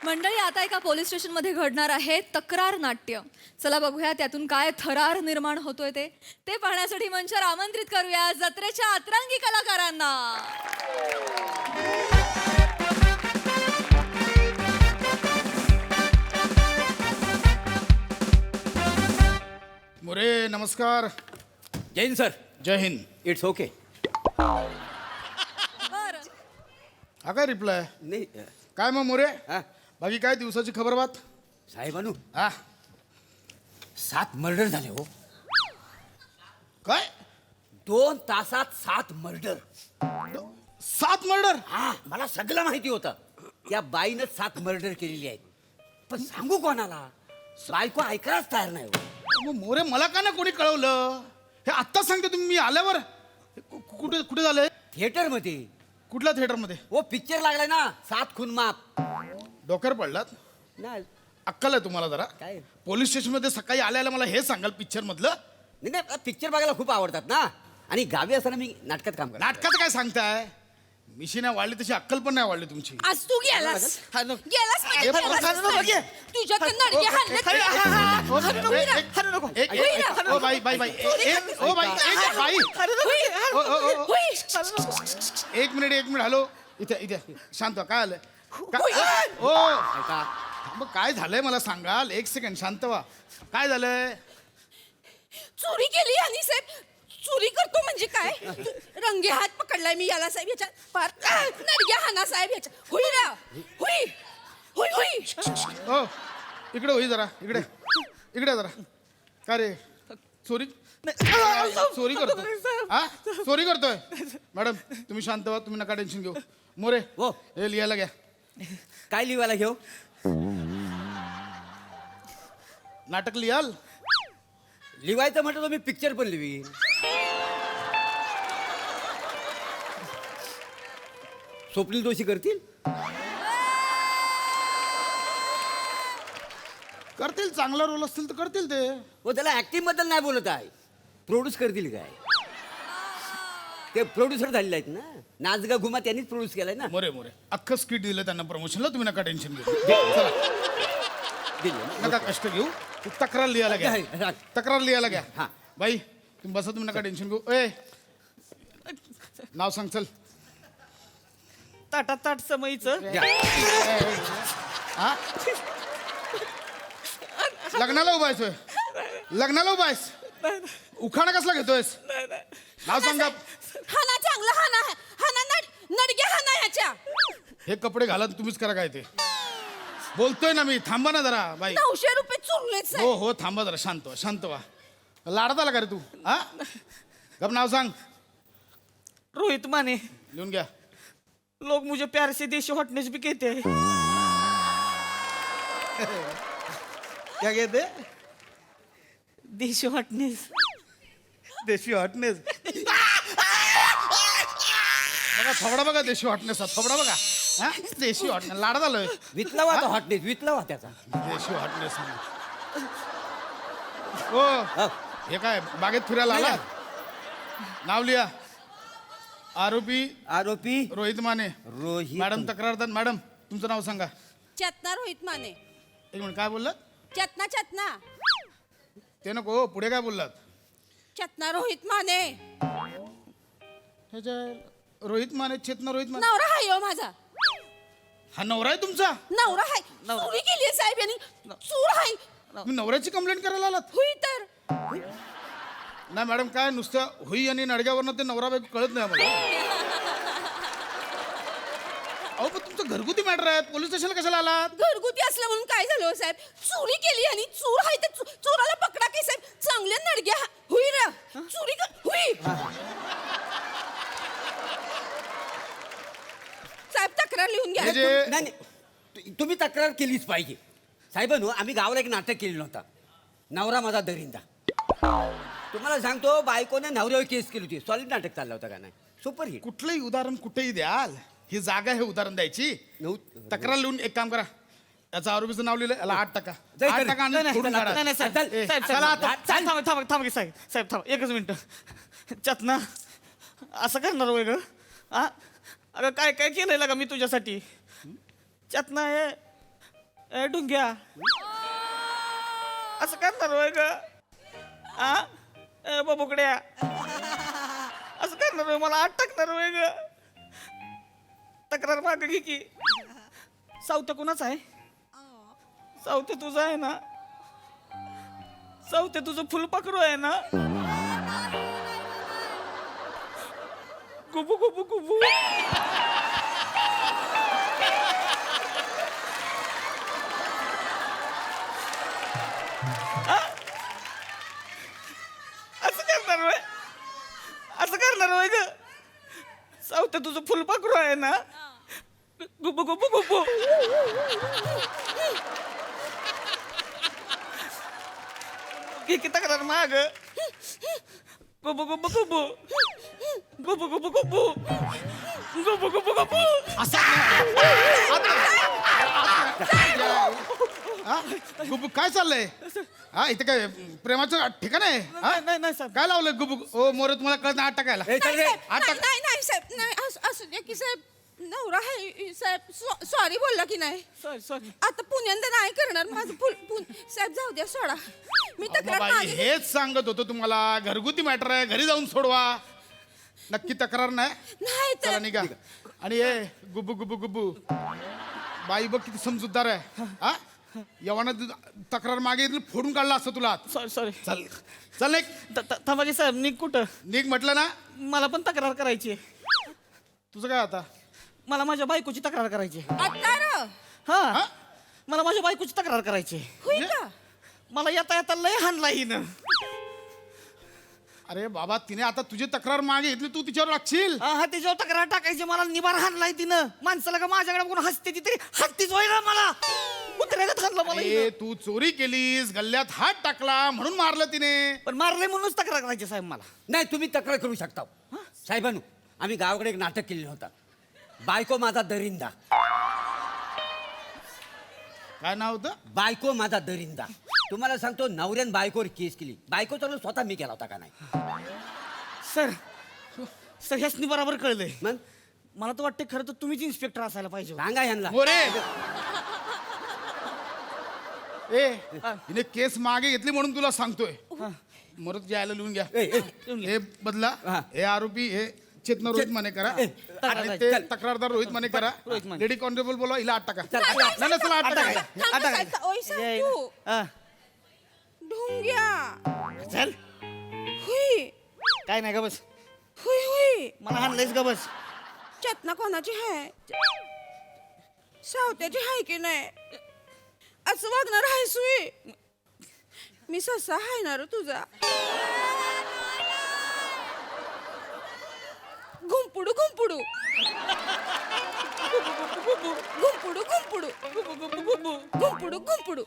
मंडळी आता एका पोलीस स्टेशनमध्ये घडणार आहे तक्रार नाट्य. चला बघूया त्यातून काय थरार निर्माण होतोय ते पाहण्यासाठी मंचावर आमंत्रित करूया जत्रेच्या अतरंगी कलाकारांना. मोरे नमस्कार. जय हिंद सर. जय हिंद. It's okay. बरं. हा काय रिप्लाय नाही काय मग मोरे हा बाकी काय दिवसाची खबर बात. साहेबानू हा 7 मर्डर झाले हो. काय 2 तासात 7 मर्डर. 7 मर्डर. हा मला सगळं माहिती होतं. त्या बाईनं 7 मर्डर केलेली आहेत. पण सांगू कोणाला? बायको ऐकायलाच तयार नाही हो. मग मोरे मला का नाही कोणी कळवलं. हे आत्ताच सांगते तुम्ही मी आल्यावर. कुठे कुठे झालंय. थिएटर मध्ये. कुठल्या थिएटरमध्ये. हो पिक्चर लागलाय ना 7 खून माफ. डोक्यावर पडलात. नाही अक्कल आहे तुम्हाला जरा. काय पोलीस स्टेशनमध्ये सकाळी आल्याला मला हे सांगाल पिक्चर मधलं. नाही पिक्चर बघायला खूप आवडतात ना. आणि गावी असताना मी नाटकात काम करतो. नाटकाचं काय सांगताय. मिशी नाही वाढली तशी अक्कल पण नाही वाढली तुमची. आज तू गेलास गेलास म्हणजे हे गेलास. बघा, तुझ्याकडे नडगे हाणले. ओ बाई बाई बाई ओ बाई बाई एक मिनिट हॅलो इथे इथे शांत व्हा. काय आलंय ओ ऐका मग काय झालंय मला सांगाल. एक सेकंड शांत व्हा. काय झालंय. चोरी केली आणि साहेब चोरी करतो म्हणजे काय. रंगे हात पकडलाय मी याला साहेब याच्या पार नडगे हाना साहेब याच्या. हुई ना हुई हुई हुई. ओ इकडे होई जरा इकडे इकडे जरा. काय रे चोरी चोरी करतोय. हा चोरी करतोय. मॅडम तुम्ही शांत व्हा. तुम्ही नका टेन्शन घेऊ. मोरे हो. हे लिहायला घ्या. काय लिवायला घेऊ. नाटक लिहाल. लिवायचं म्हटलं तर मी पिक्चर पण लिवीन. स्वप्नील जोशी करतील. करतील. चांगला रोल असतील तर करतील ते. हो त्याला ऍक्टिंग बद्दल नाही बोलत आहे. प्रोड्यूस करतील काय. ते प्रोड्युसर झालेले आहेत ना. नाचगा घुमा त्यांनीच प्रोड्यूस केलाय ना. मोरे मोरे अख्खं स्किट दिलं त्यांना प्रमोशनला. तुम्ही नका टेन्शन घेऊ. चला दिले. नका कष्ट घेऊ. तक्रार लिहायला घ्या. हा. तक्रार लिहायला घ्या. हा. बाई तुम्ही बसा. तुम्ही नका टेन्शन घेऊ. ए नाव सांग चल. ताटात ताट समयचं. घ्या. हा लग्नाला उभा आहेस होय? लग्नाला उभा आहेस. उखाणा कसला घेतोयस. नाव सांगा. हाना चांगला हाना हाना नडगे हाना ह्याच्या. हे कपडे घाला तुम्हीच करा काय ते. बोलतोय ना मी. थांबा ना जरा बाई. 900 रुपये चुरलेत हो साहेब. हो थांबा जरा. शांत व्हा शांत व्हा. लाडत आला का रे तू. हा गप नाव सांग. रोहित माने. लिहून घ्या. लोग मुझे प्यार से देशी हॉटनेस भी कहते हैं. क्या कहते. देशी हॉटनेस. देशी हॉटनेस. बघा थोबडा बघा. देशी हॉटनेस थोबडा बघा. हा देशी हॉटनेस लाडत आलोय. वितलावा आता हॉटनेस वितलावा त्याचा. देशी हॉटनेस. हो हो. हे काय बागेत फिरायला आला. नाव लिहा. आरोपी रोहित माने. रोहित मॅडम तक्रारदार. मॅडम तुमचं नाव सांगा. चेतना रोहित माने. एक मिनिट काय बोललात. चेतना चेतना ते नको पुढे काय बोललात. चेतना रोहित माने. ह्याच्या रोहित माने चेतना रोहित माने. नवरा हाय हो माझा. हा नवरा आहे तुमचा. नवरा हाय. चोरी केली साहेब यांनी. चोर हाय. तुम्ही नवऱ्याची कंप्लेंट करायला आलात. हुई तर नाही मॅडम काय नुसतं हुई आणि नडग्यावरनं ते नवरा बायको कळत नाही आम्हाला. अहो पण तुमचं घरगुती मॅटर आहे. पोलीस स्टेशनला कशाला आलात. घरगुती असलं म्हणून काय झालं हो साहेब. चोरी केली आणि चोर हाय तर चोराला पकडा की साहेब. चांगल्या नडग्या हुई रे. चोरी हुई साहेब तक्रार लिहून घ्या. हे जे नाही नाही. तुम्ही तक्रार केलीच पाहिजे. साहेबांनो आम्ही गावाला एक नाटक केलेलं होता. नवरा माझा दरिंदा. तुम्हाला सांगतो बायकोने नवऱ्यावर केस केली होती. सॉलिड नाटक चाललं होतं का नाही. Super hit. कुठलंही उदाहरण कुठेही द्याल. ही जागा हे उदाहरण द्यायची. तक्रार लिहून एक काम करा. याचं आरोपीचं नाव लिहिलं याला 8%. 8% आणि सोडून काढा. नाही साहेब चल, साहेब चल, चला आता. चल. थांबा थांबा थांबा की साहेब साहेब थांबा एकच मिनिट. चेतना असं करणार वेगळं. हा अगं काय काय केलंय का मी तुझ्यासाठी. चेतना हे ए ढुंग्या असं करणार होय ग आ ए बाबुकड्या असं करणार होय मला आत टाकणार होय ग तक्रार माग घे की सावत्या कुणाच आहे सावत्या तुझं आहे ना सावत्या तुझं फुलपाखरू आहे ना गुबू गुबू गुबू असं करणार होय असं करणार होय ग सावत्या तुझं फुलपाखरू आहे ना गुबू गुबू गुबू की तक्रार माग गुबू गुबू गुबू गुबू गुबू गुबू गुबू गुबू गुबू गुबू काय चाललंय हा इथे काय प्रेमाचं ठिकाण आहे हा? नाही साहेब काय लावलंय गुबू ओ मोरे तुम्हाला कळत नाही आत टाकायला ए, चल रे. नाही साहेब नाही असू द्या की साहेब नवरा आहे साहेब सॉरी बोलला की नाही सॉरी आता पुण्यांदा नाही करणार माझं साहेब जाऊ द्या सोडा मी तक्रार बाई मागे हेच सांगत होतो तुम्हाला घरगुती मॅटर आहे घरी जाऊन सोडवा नक्की तक्रार नाही नाही चला तर निघा आणि ए गुबू गुबू गुबू बाई बघ किती समजूतदार आहे हा यवाना तक्रार मागे येतील, फोडून काढला असतं तुला आत. सॉरी चल चल निघ थांबा की साहेब निघ कुठं निघ म्हटलं ना मला पण तक्रार करायची आहे. तुझं काय आता मला माझ्या बायकोची तक्रार करायची आहे. आता र हा हा? मला माझ्या बायकोची तक्रार करायची आहे. होई का मला येता येता लय हाणला हिनं अरे बाबा तिने आता तुझी तक्रार मागे घेतली तू तिच्यावर लागशील हा त्याच्यावर तक्रार टाकायची मला निबार हाणलाय तिनं माणसाला का माझ्याकडे बघून हसते ती तरी हसतीच होय ना मला कुत्र्यागत हाणलं मला हिनं. ए तू चोरी केलीस गल्ल्यात हात टाकला म्हणून मारलं तिने पण मारले म्हणूनच तक्रार करायची साहेब मला. नाही तुम्ही तक्रार करू शकता साहेबांनो आम्ही गावाकडे एक नाटक केलेलं होतं बायको माझा दरिंदा काय नाव होतं बायको माझा दरिंदा तुम्हाला सांगतो नवऱ्यान बायकोवर केस केली बायको तर स्वतः मी केला होता का नाही सर ह्यासनी बरोबर कळलंय मग मला तर वाटतं खरं तर तुम्हीच इन्स्पेक्टर असायला पाहिजे होते. सांगा यांना मोरे ए हिने केस मागे घेतली म्हणून तुला सांगतोय मरत जायला लिहून घ्या ए, ए, हे बदला हा. हे आरोपी हे चेतना रोहित माने करा ए, आणि ते चल. तक्रारदार रोहित माने करा रोहित माने. लेडी कॉन्स्टेबल बोलवा हिला आठ टाका चल, नाही, नाही, चला आठ टाका थांबा साहेब, ओय साहेब, तू हा, ढोंग्या चल हुई काय नाही का बस हुई हुई मला हाणलंयच का बस चेतना कोणाची आहे सावत्याची आहे की नाही असं वागणार आहे सुई मी ससा आहे ना रे तुझा घुंपुडू घुंपुडू घुंपुडू घुंपुडू घुंपुडू घुंपुडू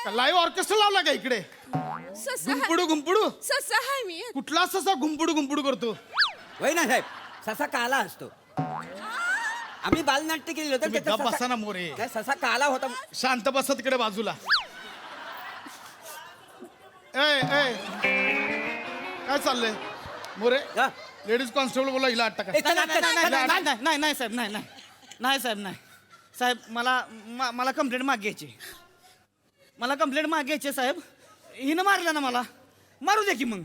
लाईव्ह ऑर्केस्ट्रा लावला का इकडे ससा गुंपुडू गुंपुडू ससा आहे मी कुठला ससा गुंपुडू गुंपुडू करतो होय ना साहेब ससा काला असतो आम्ही बालनाट्य केलेलं होतं तुम्ही त्याचा गप्प बसा ससा- ना मोरे नाही, ससा काला होता शांत बसा तिकडे बाजूला ए ए काय चाललंय मोरे हा? लेडीज कॉन्स्टेबल बोला हिला आठ टाका ए, चला, चला, चला, चला. नाही साहेब नाही साहेब नाही साहेब मला कंप्लेंट माग घ्यायची मला कंप्लेंट माग घ्यायची साहेब हिनं मारलं ना मला मारू द्या की मग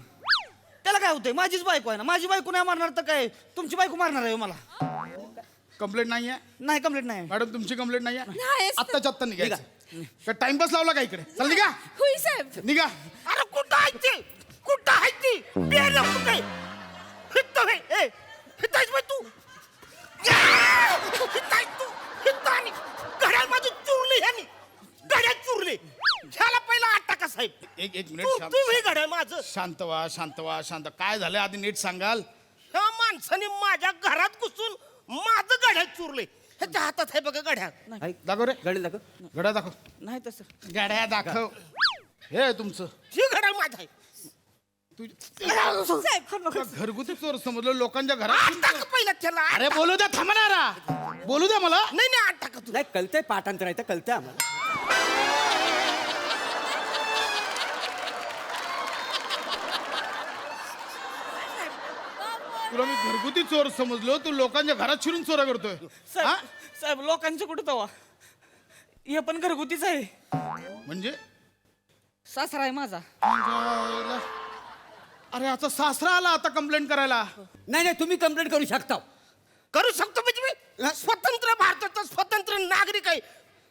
त्याला काय होतंय माझीच बायको आहे ना माझी बायको नाही मारणार तर काय तुमची बायको मारणार आहे हो मला कंप्लेंट नाही आहे नाही कंप्लेंट नाही मॅडम तुमची कंप्लेंट नाही नाही, आहे आत्ताच्या आत्ता निघायचं काय टाइमपास लावला का इकडे चल निघा हुई साहेब निघा अरे कुठं आहे ती कुठं आहे ती बेला कुठं आहे हित्तो हे ए हितायच बाई तू हिताय तू हितानी घड्याळ माझी चुरली ह्यानी घड्याळ चुरली ह्याला पहिला आठ टाका साहेब एक मिनिट तू शांत- तू हे घड्याळ माझं शांत व्हा शांत व्हा शांत काय झालं आधी नीट सांगाल ह्या माणसाने माझ्या घरात घुसून माझं घड्याळ चुरले ह्याच्या हातात आहे बघा घड्याळ ऐक, दाखव रे गडे दाखव. गड्या दाखव नाही तसं गड्या दाखव हे तुमचं हे घड्याळ माझं आहे तू साहेब तुला घरगुती चोर समजलं लोकांच्या घरात आठ टाका पहिला त्याला आठ अरे बोलू द्या थांबणारा बोलू द्या मला नाही नाही आठ टाका तू नाही कळतंय पाठांतर आहे तर कळतंय आम्हाला तुला मी घरगुती चोर समजलो, तू लोकांच्या घरात शिरून चोऱ्या करतोय हा? साहेब साहेब लोकांचं कुठं तवा हे पण घरगुतीच आहे. म्हणजे सासरा आहे माझा. जायला. अरे आता सासरा आला आता कंप्लेंट करायला. नाही नाही तुम्ही कंप्लेंट करू शकता. करू शकतो म्हणजे मी स्वतंत्र भारताचा स्वतंत्र नागरिक आहे,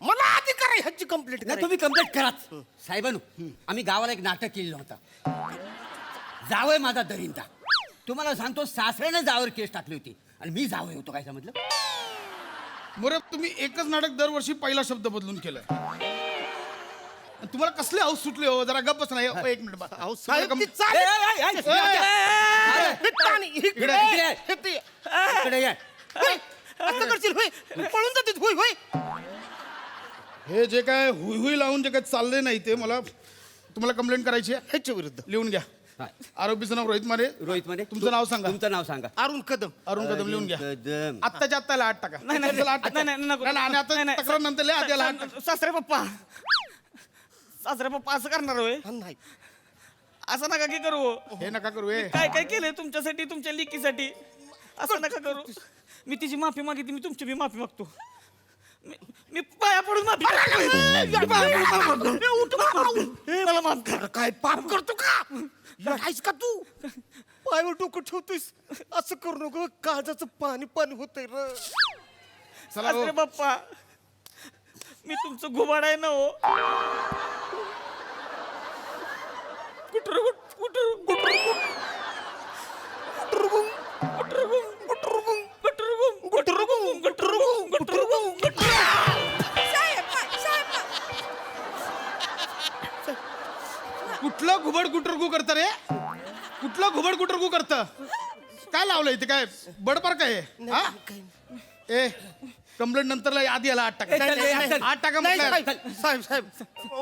मला अधिकार आहे ह्याची कंप्लेंट नाही तुम्ही कंप्लेंट कराच. साहेबांनो आम्ही गावाला एक नाटक केलेलं होतं, जावय माझा दरिंदा. तुम्हाला सांगतो सासऱ्याने जावयावर केस टाकली होती आणि मी जावय होतो. काय समजलं? मोरे तुम्ही एकच नाटक दरवर्षी पहिला शब्द बदलून केलाय. तुम्हाला कसले हाऊस सुटले हो? जरा गप्पच नाही. एक मिनिट बा. साहेब, कम- ती चालेल. इकडे ये. इकडे ये. होय, असं करशील होय, पळून जातील होय होय. हे जे काय हुई हुई लावून जे काय चाललंय नाही ते मला तुम्हाला कंप्लेंट करायची आहे. ह्याच्या विरुद्ध लिहून घ्या. हा. आरोपीचं नाव रोहित मारे. रोहित मध्ये तुमचं नाव सांगा. तुमचं नाव सांगा. अरुण कदम. अरुण कदम लिहून घ्या. कदम. आत्ताच्या आत्ताला 8 टाका. नाही, नाही, चला, 8 टाका. नाही, नाही, नको. नाही, आणि आता नाही, नाही. तक्रार नंतर लिहा, आधी याला 8 टाका. सासरे पप्पा सासरे पप्पा असं करणार होय? नाही असं नका की करू. हे नका करू हे. काय काय केलंय तुमच्यासाठी, तुमच्या लिकीसाठी? असं नका करू. मी तिची माफी मागितली, मी तुमची बी माफी मागतो. मी पाया पडून माफी मागतो. मला माफ कर. काय पाप करतो का? लढाईस का तू? पायावर डोकं ठेवतोयस, असं करू नको. काळजाचं पाणी पाणी होतंय र. चला हो. सासरे पप्पा मी तुमचं घुबाड आहे ना हो. कुटर कुटर कुटर कुठलं घुबड गुटरगू करतं रे? कुठलं घुबड गुटरगू करतं? काय लावलं इथे? काय बडपार काय आहे? हा? ए कंप्लेंट नंतर आधी याला 8 टाका. नाही, नाही, 8 टाका नाही, म्हटलं. साहेब साहेब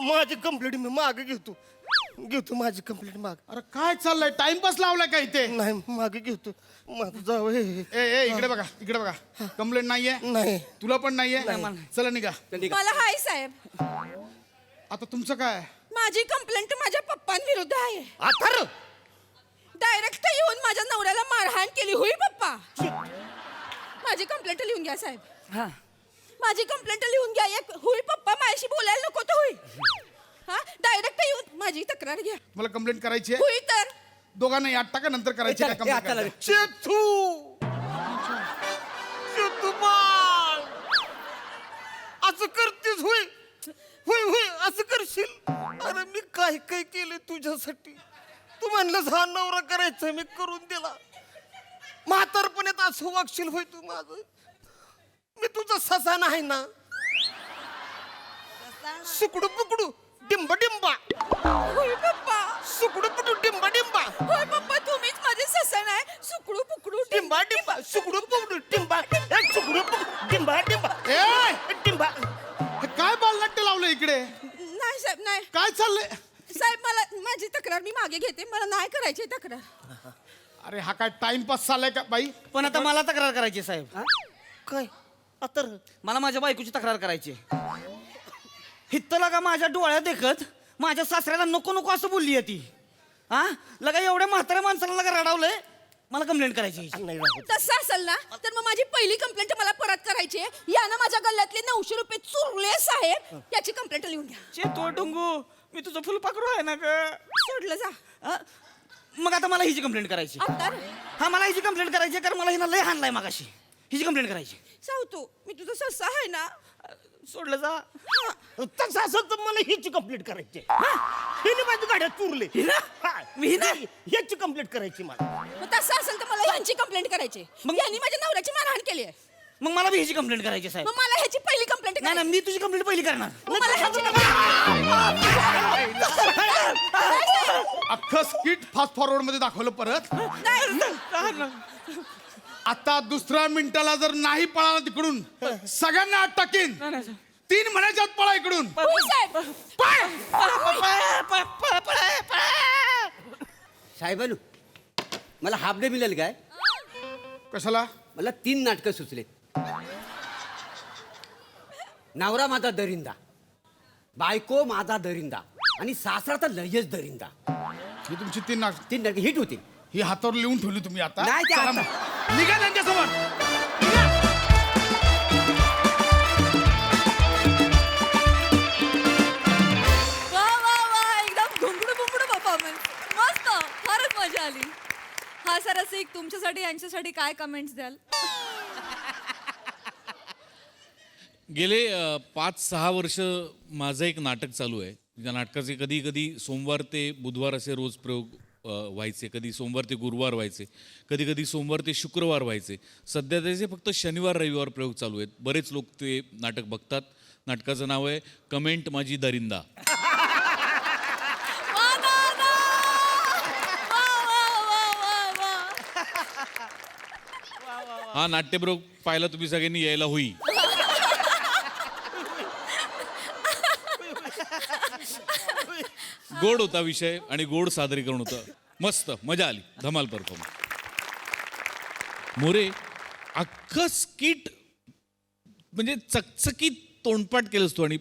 माझी कंप्लेंट मी मागे घेतो माझी कंप्लेंट माग. अरे काय चाललंय? टाइमपास लावलाय का इथे? नाही मागे घेतो. माझं जाव हे ए इकडे बघा, इकडे बघा. कंप्लेंट नाहीये, नाही. तुला पण नाहीये. चला निघा. मला हाय साहेब, आता तुमचं काय? माझी कंप्लेंट माझ्या पप्पांविरुद्ध आहे. आता डायरेक्ट येऊन माझ्या नवऱ्याला मारहाण केली होई पप्पा. माझी कंप्लेंट लिहून घ्या साहेब. हा माझी कंप्लेंट लिहून घ्या. एक होई पप्पा माझ्याशी बोलायला नको तर होई. हा डायरेक्ट येऊन माझी तक्रार घ्या. मला कंप्लेंट करायची आहे. होई तर दोघांनाही 8 टाका नंतर करायची आहे. हे आता complaint लागेल. चेतू बाळ असं करतेस होय होय होय असं करशील? अरे मी काय काय केलं तुझ्यासाठी. तू म्हणलंस हा नवरा करायचा, मी करून दिला. म्हातारपणात असं वागशील होय तू माझं? मी तुझा ससा नाही ना. सुकडू पुकडू डिंबा डिंबा होय पप्पा. सुकडू पुकडू डिंबा डिंबा होय पप्पा तुम्हीच माझे ससन आहे. सुकडू पुकडू डिंबा डिंबा सुकडू पुकडू डिंबा सुकडू पुकडू डिंबा डिंबा ए! डिंबा. हे काय बालनाट्य लावलं इकडे? नाही साहेब नाही काय चाललंय? साहेब मला माझी तक्रार मी मागे घेते. मला नाही करायची तक्रार. अरे हा काय टाइमपास चाललाय का बाई? पण आता मला तक्रार करायची आहे, साहेब. काय आता मला माझ्या बायकोची तक्रार करायची आहे. हित्त लगा माझ्या डोळ्यात देखत माझ्या सासऱ्याला नको नको असं बोलली आहे ती. हा लगा एवढ्या म्हाताऱ्या माणसाला लगा रडावलंय. मला कंप्लेंट करायची आहे. नाही राहू. तसं असेल ना तर मग माझी पहिली कंप्लेंट मला परत करायची आहे. यानं माझ्या गल्ल्यातले 900 रुपये चुरले साहेब. याची कंप्लेंट लिहून घ्या. चेतो डुंगू मी तुझं फुलपाखरू आहे ना ग. सोडलं जा हा? मग आता मला हिची कंप्लेंट करायची. आता हा मला हिची कंप्लेंट करायची आहे, कारण मला हिनं लय हाणलाय मागाशी. हिची कंप्लेंट करायची. सावतो मी तुझा सस्सा आहे ना. सोडलं जा. तसं असं तर मला हीच कंप्लीट करायची. हिने माझी गाड्या चुरले. हा, मी हिने? ह्याची कंप्लीट करायची मला. मग तसं असेल तर मला यांची कंप्लेंट करायची. मग यांनी माझ्या नवऱ्याची मारहाण केली आहे. मग मला बी हिची कंप्लेंट करायची आहे, साहेब. मग मला ह्याची पहिली कंप्लेंट नाही नाही मी तुझी कंप्लेंट पहिली करणार. मला ह्याची अख्खं स्किट फास्ट फॉरवर्ड मध्ये दाखवलं परत. आता दुसऱ्या मिनिटाला जर नाही पळाला तिकडून सगळ्यांना 8 टाकीन. 3 महिन्याच्या आत पळा इकडून. साहेबांनो मला हाफ डे मिळेल काय? कशाला? मला 3 नाटकं सुचलेत. नवरा माझा दरिंदा, बायको माझा दरिंदा आणि सासरा तर लयच दरिंदा. ही तुमची 3 नाटक. 3 नाटकं हिट होतील. ही हातावर लिहून ठेवली तुम्ही आता नाही, ते चला आता- मग. निघा त्यांच्यासमोर. वा वा वा एकदम घुंगडू बुंगडू परफॉर्मन्स मस्त फारच मजा आली. हा सर रसिक तुमच्यासाठी यांच्यासाठी काय कमेंट्स द्याल? गेले 5-6 वर्ष माझं एक नाटक चालू आहे. त्या नाटकाचे कधी कधी सोमवार ते बुधवार असे रोज प्रयोग व्हायचे, कधी सोमवार ते गुरुवार व्हायचे, कधी कधी सोमवार ते शुक्रवार व्हायचे. सध्या त्याचे फक्त शनिवार रविवार प्रयोग चालू आहेत. बरेच लोक ते नाटक बघतात. नाटकाचं नाव आहे कमेंट माझी दरिंदा. वा, वा, वा. वा, वा, वा, वा. हा नाट्यप्रयोग पाहायला तुम्ही सगळ्यांनी यायला होई. गोड होता विषय आणि गोड सादरीकरण होतं. मस्त मजा आली. धमाल परफॉर्मन्स. मोरे अख्खं स्किट म्हणजे चकचकीत तोंडपाठ केलंस तू आणि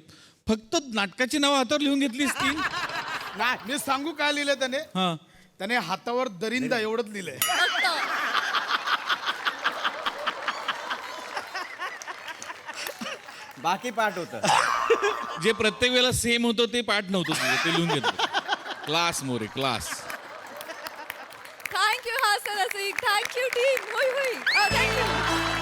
फक्त नाटकाची नावं हातावर लिहून घेतलीस ती. मी सांगू काय लिहिलंय त्याने हा त्याने हातावर दरिंदा एवढंच लिहिलंय. बाकी पाठ होतं. जे प्रत्येक वेळेला सेम होतं ते पाठ नव्हतं तुझं, ते लिहून घेतलं. Class More class. थँक्यू हा सर रसिक. Thank you team. होय होय थँक्यू.